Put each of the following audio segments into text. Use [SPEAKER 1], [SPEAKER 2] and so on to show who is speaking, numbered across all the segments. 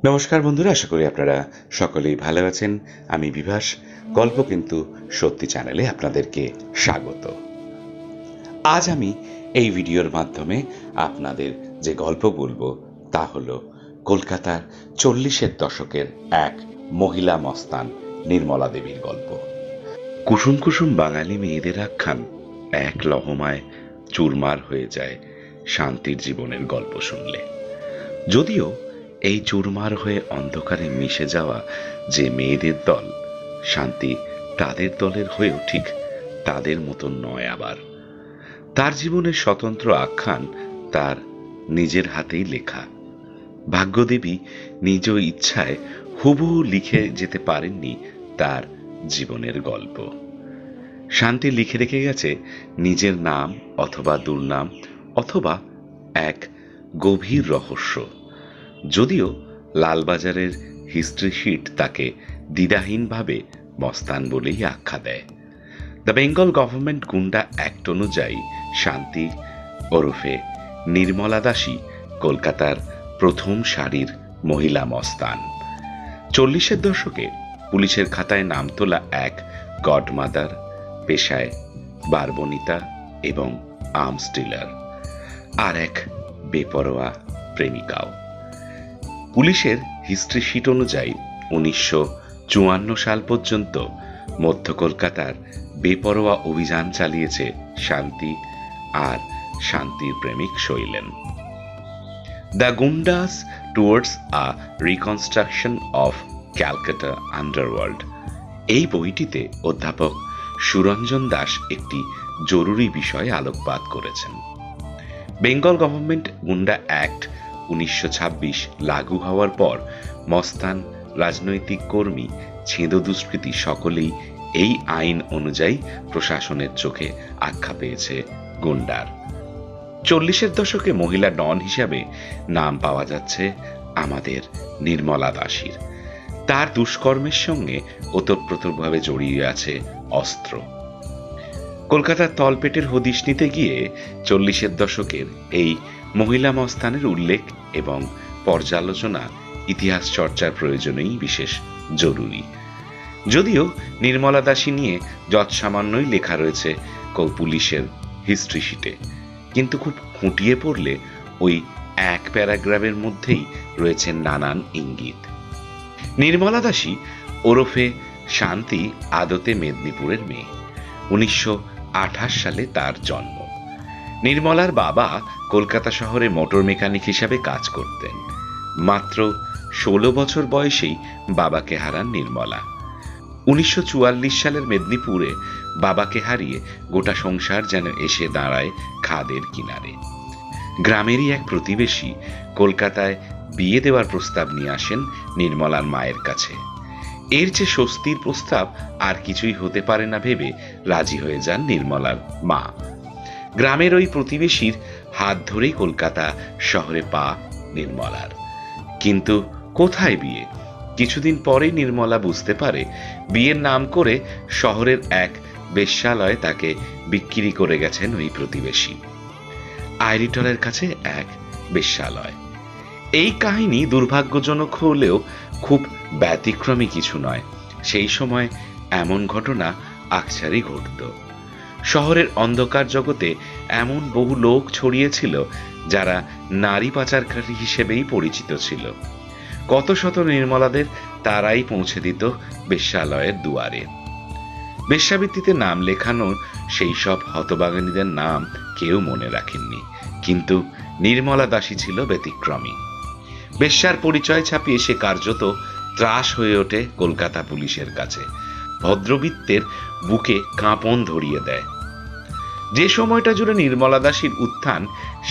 [SPEAKER 1] নমস্কার বন্ধুরা, আশা করি আপনারা সকলেই ভালো আছেন। আমি বিভাস, গল্প কিন্তু সত্যি চ্যানেলে আপনাদেরকে স্বাগত। আজ আমি এই ভিডিওর মাধ্যমে আপনাদের যে গল্প বলবো তা হলো কলকাতার 40-এর দশকের এক মহিলা মস্তান নির্মলা দেবীর গল্প। কুসুম কুসুম বাঙালি মেয়েদের আখ্যান এক লহমায় চুরমার হয়ে যায় শান্তির জীবনের গল্প শুনলে। যদিও এই চুরমার হয়ে অন্ধকারে মিশে যাওয়া যে মেয়েদের দল, শান্তি তাদের দলের হয়েও ঠিক তাদের মতন নয়। আবার তার জীবনের স্বতন্ত্র আখ্যান তার নিজের হাতেই লেখা। ভাগ্যদেবী নিজ ইচ্ছায় হুবহু লিখে যেতে পারেননি তার জীবনের গল্প। শান্তি লিখে রেখে গেছে নিজের নাম অথবা দুর্নাম অথবা এক গভীর রহস্য। যদিও লালবাজারের হিস্ট্রি শিট তাকে দ্বিধাহীনভাবে মস্তান বলেই আখ্যা দেয়। দ্য বেঙ্গল গভর্নমেন্ট গুন্ডা অ্যাক্ট অনুযায়ী শান্তি ওরফে নির্মলা দাসী কলকাতার প্রথম সারির মহিলা মস্তান। 40-এর দশকে পুলিশের খাতায় নাম তোলা এক গডমাদার, পেশায় বারবনিতা এবং আর্মস ডিলার, আর এক বেপরোয়া প্রেমিকাও। পুলিশের হিস্ট্রি শিট অনুযায়ী 1954 সাল পর্যন্ত মধ্য কলকাতার বেপরোয়া অভিযান চালিয়েছে শান্তি আর শান্তির প্রেমিক Shailen. The Goondas towards a reconstruction of Calcutta underworld, এই বইটিতে অধ্যাপক সুরঞ্জন দাস একটি জরুরি বিষয়ে আলোকপাত করেছেন। বেঙ্গল গভর্নমেন্ট গুন্ডা অ্যাক্ট 1926 লাগু হওয়ার পর মস্তান, রাজনৈতিক কর্মী, ছেঁদো দুষ্কৃতী সকলেই এই আইন অনুযায়ী প্রশাসনের চোখে আখ্যা পেয়েছে গুন্ডার। 40-এর দশকে মহিলা ডন হিসাবে নাম পাওয়া যাচ্ছে আমাদের নির্মলা দাসীর। তার দুষ্কর্মের সঙ্গে ওতপ্রোতভাবে জড়িয়ে আছে অস্ত্র। কলকাতার তলপেটের হদিশ নিতে গিয়ে 40-এর দশকের এই মহিলা মস্তানের উল্লেখ এবং পর্যালোচনা ইতিহাস চর্চার প্রয়োজনেই বিশেষ জরুরি। যদিও নির্মলা দাসী নিয়ে যৎসামান্যই লেখা রয়েছে পুলিশের হিস্ট্রি শিটে, কিন্তু খুব খুঁটিয়ে পড়লে ওই এক প্যারাগ্রাফের মধ্যেই রয়েছে নানান ইঙ্গিত। নির্মলা দাসী ওরফে শান্তি আদতে মেদিনীপুরের মেয়ে। 1928 সালে তার জন্ম। নির্মলার বাবা কলকাতা শহরে মোটর মেকানিক হিসাবে কাজ করতেন। মাত্র 16 বছর বয়সেই বাবাকে হারান নির্মলা। 1944 সালের মেদিনীপুরে বাবাকে হারিয়ে গোটা সংসার যেন এসে দাঁড়ায় খাদের কিনারে। গ্রামেরই এক প্রতিবেশী কলকাতায় বিয়ে দেওয়ার প্রস্তাব নিয়ে আসেন নির্মলার মায়ের কাছে। এর যে স্বস্তির প্রস্তাব আর কিছুই হতে পারে না ভেবে রাজি হয়ে যান নির্মলার মা। গ্রামের ওই প্রতিবেশীর হাত ধরেই কলকাতা শহরে পা নির্মলার। কিন্তু কোথায় বিয়ে? কিছুদিন পরেই নির্মলা বুঝতে পারে বিয়ের নাম করে শহরের এক বেশ্যালয়ে তাকে বিক্রি করে গেছেন ওই প্রতিবেশী। আইরিটলের কাছে এক বেশ্যালয়। এই কাহিনী দুর্ভাগ্যজনক হলেও খুব ব্যতিক্রমী কিছু নয়। সেই সময় এমন ঘটনা আকছারই ঘটত। শহরের অন্ধকার জগতে এমন বহু লোক ছড়িয়েছিল যারা নারী পাচারকারী হিসেবেই পরিচিত ছিল। কত শত নির্মলাদের তারাই পৌঁছে দিত বেশ্যালয়ের দুয়ারে। বেশ্যাবৃত্তিতে নাম লেখানো সেই সব হতভাগিনীদের নাম কেউ মনে রাখেননি, কিন্তু নির্মলা দাসী ছিল ব্যতিক্রমী। বেশ্যার পরিচয় ছাপিয়ে সে কার্যত ত্রাস হয়ে ওঠে কলকাতা পুলিশের কাছে। ভদ্রবৃত্তের বুকে কাঁপন ধরিয়ে দেয়। যে সময়টা জুড়ে নির্মলা দাসীর উত্থান,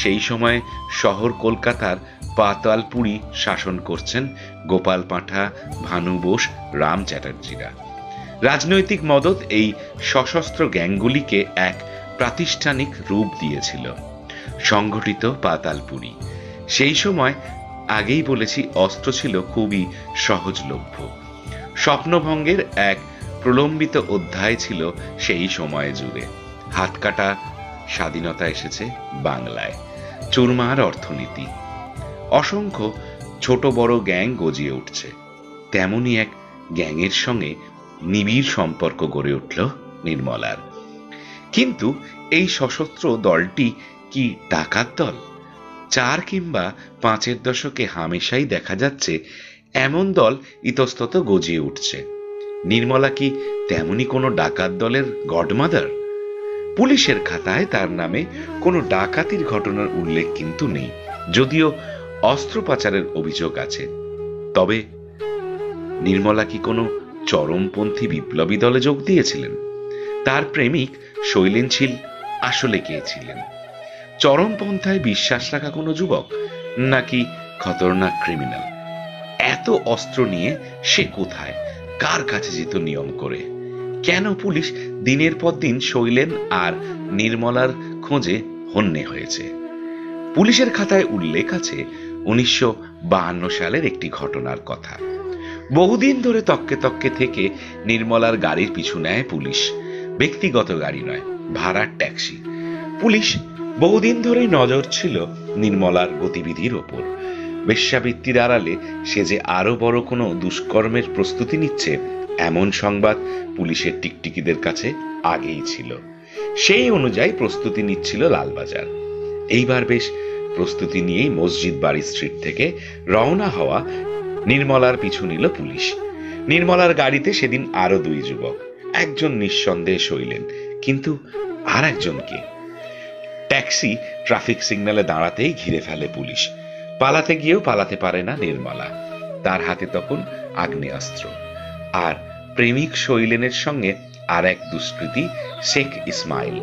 [SPEAKER 1] সেই সময় শহর কলকাতার পাতালপুরি শাসন করছেন গোপাল পাঁঠা, ভানু বোস, রাম চ্যাটার্জিরা। রাজনৈতিক মদত এই সশস্ত্র গ্যাংগুলিকে এক প্রাতিষ্ঠানিক রূপ দিয়েছিল সংগঠিত পাতালপুরি। সেই সময় আগেই বলেছি, অস্ত্র ছিল খুবই সহজলভ্য। স্বপ্নভঙ্গের এক প্রলম্বিত অধ্যায় ছিল সেই সময় জুড়ে। হাতকাটা স্বাধীনতা এসেছে বাংলায়, চুরমার অর্থনীতি, অসংখ্য ছোট বড় গ্যাং গজিয়ে উঠছে। তেমনই এক গ্যাংয়ের সঙ্গে নিবিড় সম্পর্ক গড়ে উঠল নির্মলার। কিন্তু এই সশস্ত্র দলটি কি ডাকাত দল? 4 কিংবা 5-এর দশকে হামেশাই দেখা যাচ্ছে এমন দল ইতস্তত গজিয়ে উঠছে। নির্মলা কি তেমনি কোনো ডাকাত দলের গডমাদার? পুলিশের খাতায় তার নামে কোনো ডাকাতির ঘটনার উল্লেখ কিন্তু নেই, যদিও অস্ত্র পাচারের অভিযোগ আছে। তবে নির্মলা কি কোনো চরমপন্থী বিপ্লবী দলে যোগ দিয়েছিলেন? তার প্রেমিক শৈলেনশীল আসলে কে ছিলেন? চরমপন্থায় বিশ্বাস রাখা কোনো যুবক, নাকি খতরনাক ক্রিমিনাল? এত অস্ত্র নিয়ে সে কোথায়, কার কাছে যেত নিয়ম করে? কেন পুলিশ দিনের পর দিন শৈলেন আর নির্মলার খোঁজে হন্যে হয়েছে? পুলিশের খাতায় উল্লেখ আছে 1952 সালের একটি ঘটনার কথা। বহুদিন ধরে তককে তককে থেকে নির্মলার গাড়ির পিছু নেয় পুলিশ। ব্যক্তিগত গাড়ি নয়, ভাড়ার ট্যাক্সি। পুলিশ বহুদিন ধরেই নজর ছিল নির্মলার গতিবিধির ওপর। বেশ্যাবৃত্তির আড়ালে সে যে আরো বড় কোনো দুষ্কর্মের প্রস্তুতি নিচ্ছে, এমন সংবাদ পুলিশের টিকটিকিদের কাছে আগেই ছিল। সেই অনুযায়ী প্রস্তুতি নিচ্ছিল লালবাজার। এইবার বেশ প্রস্তুতি নিয়েই মসজিদ বাড়ি স্ট্রিট থেকে রওনা হওয়া নির্মলার পিছু নিল পুলিশ। নির্মলার গাড়িতে সেদিন আরো 2 যুবক। একজন নিঃসন্দেহে শৈলেন, কিন্তু আর একজনকে? ট্যাক্সি ট্রাফিক সিগন্যালে দাঁড়াতেই ঘিরে ফেলে পুলিশ। পালাতে গিয়েও পালাতে পারে না নির্মলা। তার হাতে তখন আগ্নেয়াস্ত্র। আর প্রেমিক শৈলেনের সঙ্গে আর এক দুষ্কৃতী শেখ ইসমাইল।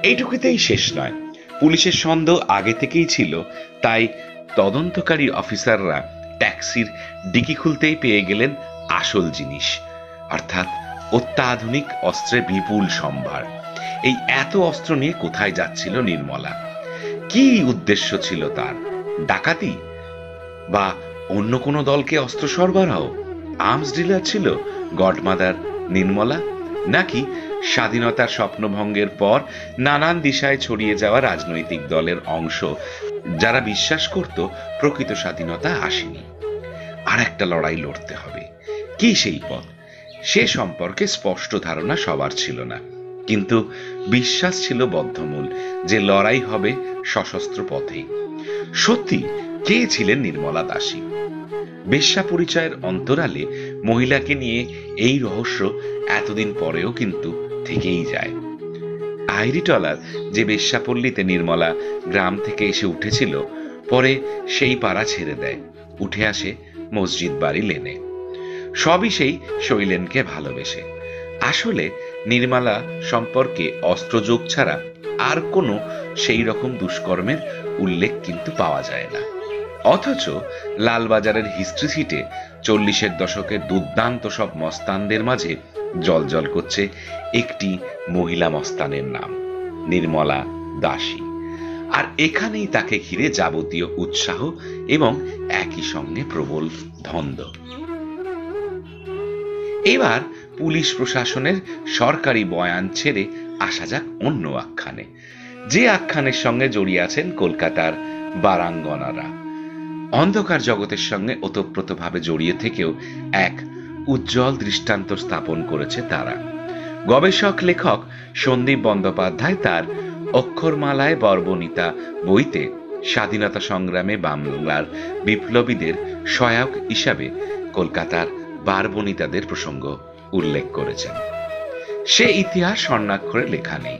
[SPEAKER 1] এইটুকুতেই শেষ নয়, পুলিশের সন্দেহ আগে থেকেই ছিল। তাই তদন্তকারী অফিসাররা ট্যাক্সির ডিকি খুলতেই পেয়ে গেলেন আসল জিনিস, অর্থাৎ অত্যাধুনিক অস্ত্রের বিপুল সম্ভার। এই এত অস্ত্র নিয়ে কোথায় যাচ্ছিল নির্মলা? কি উদ্দেশ্য ছিল তার? ডাকাতি, বা অন্য কোনো দলকে অস্ত্র সরবরাহ? আর্মস ডিলার ছিল গডমাদার নির্মলা, নাকি স্বাধীনতার স্বপ্নভঙ্গের পর নানান দিশায় ছড়িয়ে যাওয়া রাজনৈতিক দলের অংশ, যারা বিশ্বাস করত প্রকৃত স্বাধীনতা আসেনি, আর একটা লড়াই লড়তে হবে? কি সেই পথ? সে সম্পর্কে স্পষ্ট ধারণা সবার ছিল না, কিন্তু বিশ্বাস ছিল বদ্ধমূল যে লড়াই হবে সশস্ত্র পথেই। সত্যি কে ছিলেন নির্মলা দাসী? বেশ্যা পরিচয়ের অন্তরালে মহিলাকে নিয়ে এই রহস্য এতদিন পরেও কিন্তু থেকেই যায়। আইরিটলার যে বেশ্যাপল্লীতে নির্মলা গ্রাম থেকে এসে উঠেছিল, পরে সেই পাড়া ছেড়ে দেয়, উঠে আসে মসজিদ বাড়ি লেনে। সবই সেই শৈলেনকে ভালোবেসে। আসলে নির্মলা সম্পর্কে অস্ত্রযোগ ছাড়া আর কোনো সেই রকম দুষ্কর্মের উল্লেখ কিন্তু পাওয়া যায় না। অথচ লালবাজারের হিস্ট্রি সিটে 40-এর দশকের দুর্দান্ত সব মস্তানদের মাঝে জলজল করছে একটি মহিলা মস্তানের নাম, নির্মলা দাসী। আর এখানেই তাকে ঘিরে যাবতীয় উৎসাহ এবং একই সঙ্গে প্রবল ধন্দ। এবার পুলিশ প্রশাসনের সরকারি বয়ান ছেড়ে আসা যাক অন্য আখ্যানে, যে আখ্যানের সঙ্গে জড়িয়ে আছেন কলকাতার বারাঙ্গনারা। অন্ধকার জগতের সঙ্গে ওতপ্রোতভাবে জড়িয়ে থেকেও এক উজ্জ্বল দৃষ্টান্ত স্থাপন করেছে তারা। গবেষক লেখক সন্দীপ বন্দ্যোপাধ্যায় তার অক্ষরমালায় বর্বণিতা বইতে স্বাধীনতা সংগ্রামে বাংলার বিপ্লবীদের সহায়ক হিসাবে কলকাতার বারবণিতাদের প্রসঙ্গ উল্লেখ করেছেন। সে ইতিহাস স্বর্ণাক্ষরে লেখা নেই।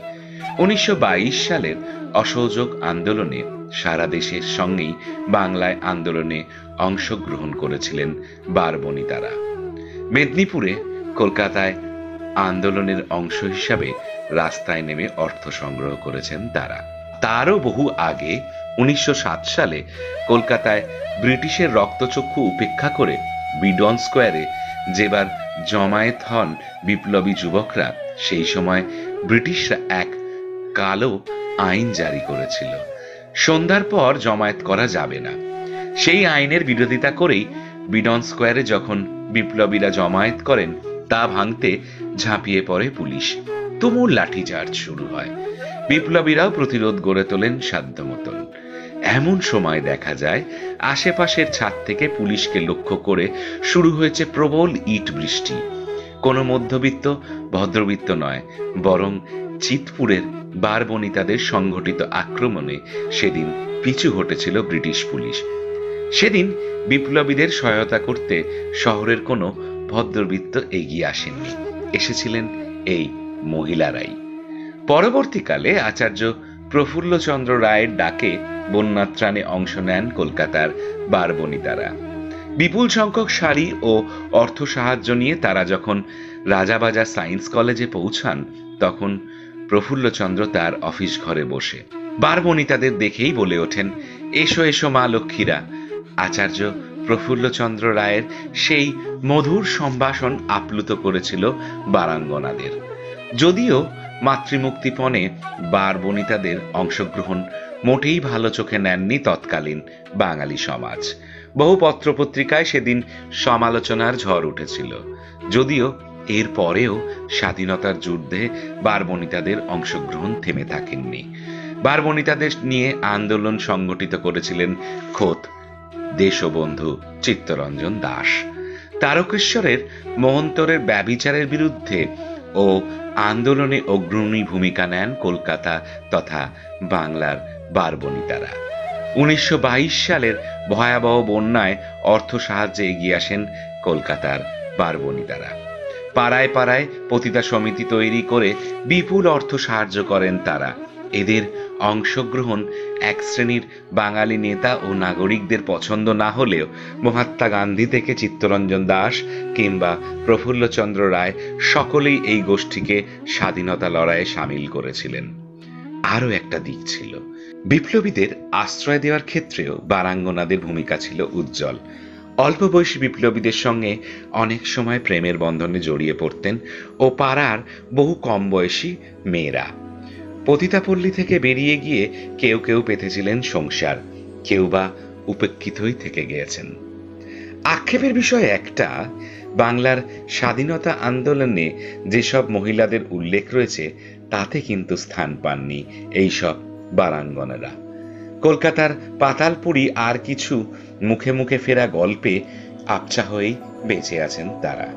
[SPEAKER 1] 1922 সালের অসহযোগ আন্দোলনে সারা দেশের সঙ্গেই বাংলায় আন্দোলনে অংশগ্রহণ করেছিলেন বারবণিতারা। মেদিনীপুরে, কলকাতায় আন্দোলনের অংশ হিসাবে রাস্তায় নেমে অর্থ সংগ্রহ করেছেন তারা। তারও বহু আগে 1907 সালে কলকাতায় ব্রিটিশের রক্তচক্ষু উপেক্ষা করে বিডন স্কোয়ারে যেবার জমায়েত হন বিপ্লবী যুবকরা, সেই সময় ব্রিটিশরা এক কালো আইন জারি করেছিল, সন্ধ্যার পর জমায়েত করা যাবে না। সেই আইনের বিরোধিতা করেই বিডন স্কোয়ারে যখন বিপ্লবীরা জমায়েত করেন, তা ভাঙতে ঝাঁপিয়ে পড়ে পুলিশ। তুমুল লাঠিচার্জ শুরু হয়। বিপ্লবীরাও প্রতিরোধ গড়ে তোলেন সাধ্য মতন। এমন সময় দেখা যায় আশেপাশের ছাদ থেকে পুলিশকে লক্ষ্য করে শুরু হয়েছে প্রবল ইট বৃষ্টি। কোনো মধ্যবিত্ত ভদ্রবিত্ত নয়, বরং চিতপুরের বারবনিতাদের সংগঠিত আক্রমণে সেদিন পিছু হটেছিল ব্রিটিশ পুলিশ। সেদিন বিপ্লবীদের সহায়তা করতে শহরের কোনো ভদ্রবিত্ত এগিয়ে আসেননি, এসেছিলেন এই মহিলারাই। পরবর্তীকালে আচার্য প্রফুল্লচন্দ্র রায়ের ডাকে বন্যাত্রাণে অংশ নেন কলকাতার বারবনিতারা। বিপুল সংখ্যক শাড়ি ও অর্থ সাহায্য নিয়ে তারা যখন রাজাবাজার সায়েন্স কলেজে পৌঁছান, তখন প্রফুল্লচন্দ্র তার অফিস ঘরে বসে বারবনিতাদের দেখেই বলে ওঠেন, এসো এসো মা লক্ষ্মীরা। আচার্য প্রফুল্লচন্দ্র রায়ের সেই মধুর সম্ভাষণ আপ্লুত করেছিল বারাঙ্গনাদের। যদিও মাতৃমুক্তিপণে বারবনিতাদের অংশগ্রহণ মোটেই ভালো চোখে নেননি তৎকালীন বাঙালি সমাজ। বহু পত্রপত্রিকায় সেদিন সমালোচনার ঝড় উঠেছিল। যদিও এর পরেও স্বাধীনতার যুদ্ধে বারবনিতাদের অংশগ্রহণ থেমে থাকেননি। বারবনিতাদের নিয়ে আন্দোলন সংগঠিত করেছিলেন খোদ দেশবন্ধু চিত্তরঞ্জন দাস। তারকেশ্বরের মহন্তরের ব্যভিচারের বিরুদ্ধে ও আন্দোলনে অগ্রণী ভূমিকা নেন কলকাতা তথা বাংলার বারবনিতারা। 1922 সালের ভয়াবহ বন্যায় অর্থ সাহায্যে এগিয়ে আসেন কলকাতার বারবনিতারা। পাড়ায় পাড়ায় পতিতা সমিতি তৈরি করে বিপুল অর্থ সাহায্য করেন তারা। এদের অংশগ্রহণ এক শ্রেণীর বাঙালি নেতা ও নাগরিকদের পছন্দ না হলেও মহাত্মা গান্ধী থেকে চিত্তরঞ্জন দাস কিংবা প্রফুল্লচন্দ্র রায় সকলেই এই গোষ্ঠীকে স্বাধীনতা লড়াইয়ে সামিল করেছিলেন। আরও একটা দিক ছিল, বিপ্লবীদের আশ্রয় দেওয়ার ক্ষেত্রেও বারাঙ্গনাদের ভূমিকা ছিল উজ্জ্বল। অল্প বয়সী বিপ্লবীদের সঙ্গে অনেক সময় প্রেমের বন্ধনে জড়িয়ে পড়তেন ও পাড়ার বহু কম বয়সী মেয়েরা। পতিতাপল্লী থেকে বেরিয়ে গিয়ে কেউ কেউ পেতেছিলেন সংসার, কেউ বা উপেক্ষিতই থেকে গিয়েছেন। আক্ষেপের বিষয় একটা, বাংলার স্বাধীনতা আন্দোলনে যেসব মহিলাদের উল্লেখ রয়েছে তাতে কিন্তু স্থান পাননি এইসব বারাঙ্গনারা। কলকাতার পাতালপুরি আর কিছু মুখে মুখে ফেরা গল্পে আবছা হয়েই বেঁচে আছেন তারা।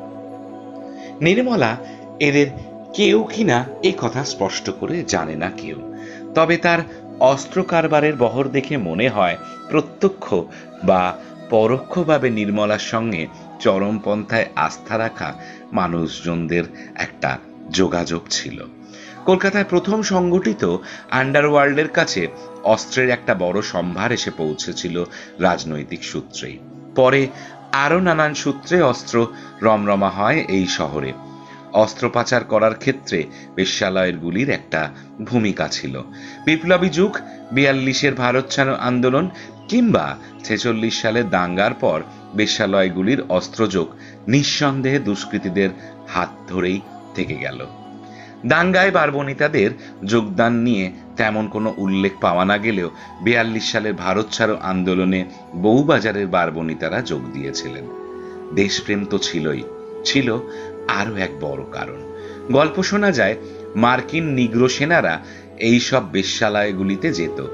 [SPEAKER 1] নির্মলা এদের কেউ কিনা এই কথা স্পষ্ট করে জানে না কেউ, তবে তার অস্ত্র কারবারের বহর দেখে মনে হয় প্রত্যক্ষ বা পরোক্ষভাবে নির্মলার সঙ্গে চরমপন্থায় আস্থা রাখা মানুষজনদের একটা যোগাযোগ ছিল। কলকাতায় প্রথম সংগঠিত আন্ডারওয়ার্ল্ডের কাছে অস্ত্রের একটা বড় সম্ভার এসে পৌঁছেছিল রাজনৈতিক সূত্রেই। পরে আরো নানান সূত্রে অস্ত্র রমরমা হয় এই শহরে। অস্ত্র পাচার করার ক্ষেত্রে বেশ্যালয়গুলির একটা ভূমিকা ছিল। বিপ্লবী যুগ, 42-এর ভারত ছাড়ো আন্দোলন কিংবা 46 সালের দাঙ্গার পর বেশ্যালয়গুলির অস্ত্রযোগ নিঃসন্দেহে দুষ্কৃতীদের হাত ধরেই থেকে গেল। দাঙ্গায় বারবনিতাদের যোগদান নিয়ে তেমন কোনো উল্লেখ পাওয়া না গেলেও 42 সালের ভারত ছাড়ো আন্দোলনে বউবাজারের বারবনিতারা যোগ দিয়েছিলেন। দেশপ্রেম তো ছিলই, ছিল আরো এক বড় কারণ। গল্প শোনা যায় মার্কিন নিগ্রো সেনারা এই সব বেশ্যালয়গুলিতে যেত।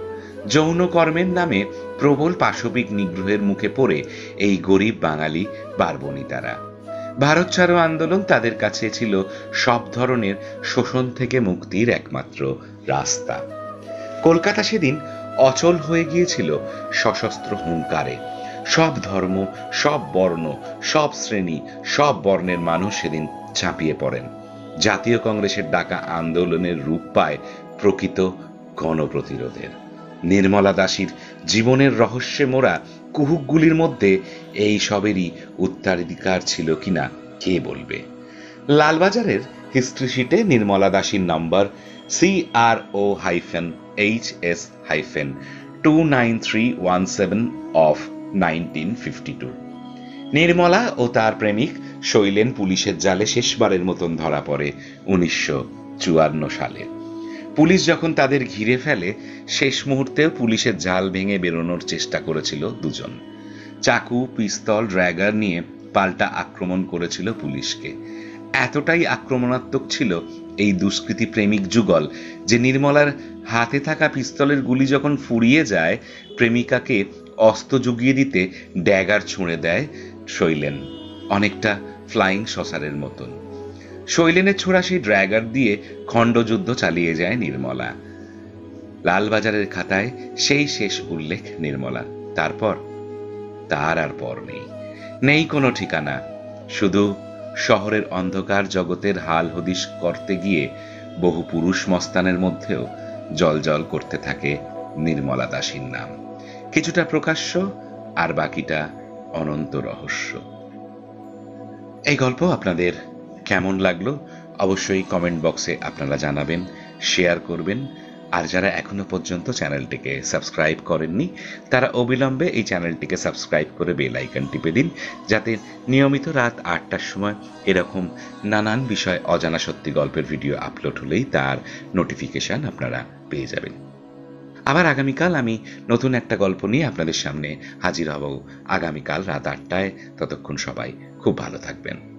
[SPEAKER 1] যৌন কর্মের নামে প্রবল পাশবিক নিগ্রহের মুখে পড়ে এই গরিব বাঙালি বারবনিতারা। ভারত ছাড়ো আন্দোলন তাদের কাছে ছিল সব ধরনের শোষণ থেকে মুক্তির একমাত্র রাস্তা। কলকাতা সেদিন অচল হয়ে গিয়েছিল সশস্ত্র হুঙ্কারে। সব ধর্ম, সব বর্ণ, সব শ্রেণী, সব বর্ণের মানুষ সেদিন ঝাঁপিয়ে পড়েন। জাতীয় কংগ্রেসের ডাকা আন্দোলনের রূপ পায় প্রকৃত গণপ্রতিরোধের। নির্মলা দাসীর জীবনের রহস্যে মোড়া কুহুকগুলির মধ্যে এই সবেরই উত্তরাধিকার ছিল কিনা কে বলবে। লালবাজারের হিস্ট্রি শিটে নির্মলা দাসীর নম্বর CRO-HS-29317 of 1952। নির্মলা ও তার প্রেমিক শৈলেন পুলিশের জালে শেষবারের মতন ধরা পড়ে 1954 সালে। পুলিশ যখন তাদের ঘিরে ফেলে, শেষ মুহূর্তেও পুলিশের জাল ভেঙে বেরোনোর চেষ্টা করেছিল দুজন। চাকু, পিস্তল, ড্র্যাগার নিয়ে পাল্টা আক্রমণ করেছিল পুলিশকে। এতটাই আক্রমণাত্মক ছিল এই দুষ্কৃতী প্রেমিক যুগল যে নির্মলার হাতে থাকা পিস্তলের গুলি যখন ফুরিয়ে যায় প্রেমিকাকে অস্ত্র জুগিয়ে দিতে ড্যাগার ছুঁড়ে দেয় শৈলেন, অনেকটা ফ্লাইং সসারের মতন। শৈলেনের ছোড়া সেই ড্র্যাগার দিয়ে খণ্ডযুদ্ধ চালিয়ে যায় নির্মলা। লালবাজারের খাতায় সেই শেষ উল্লেখ নির্মলা। তারপর তার আর পর নেই, নেই কোনো ঠিকানা। শুধু শহরের অন্ধকার জগতের হাল হদিশ করতে গিয়ে বহু পুরুষ মস্তানের মধ্যেও জলজল করতে থাকে নির্মলা দাসীর নাম। কিছুটা প্রকাশ্য আর বাকিটা অনন্ত রহস্য। এই গল্প আপনাদের কেমন লাগলো অবশ্যই কমেন্ট বক্সে আপনারা জানাবেন, শেয়ার করবেন। আর যারা এখনো পর্যন্ত চ্যানেলটিকে সাবস্ক্রাইব করেননি তারা অবিলম্বে এই চ্যানেলটিকে সাবস্ক্রাইব করে বেল আইকন টিপে দিন, যাতে নিয়মিত রাত ৮টার সময় এরকম নানান বিষয় অজানা সত্যি গল্পের ভিডিও আপলোড হলেই তার নোটিফিকেশন আপনারা পেয়ে যাবেন। আবার আগামীকাল আমি নতুন একটা গল্প নিয়ে আপনাদের সামনে হাজির হব আগামীকাল রাত ৮টায়। ততক্ষণ সবাই খুব ভালো থাকবেন।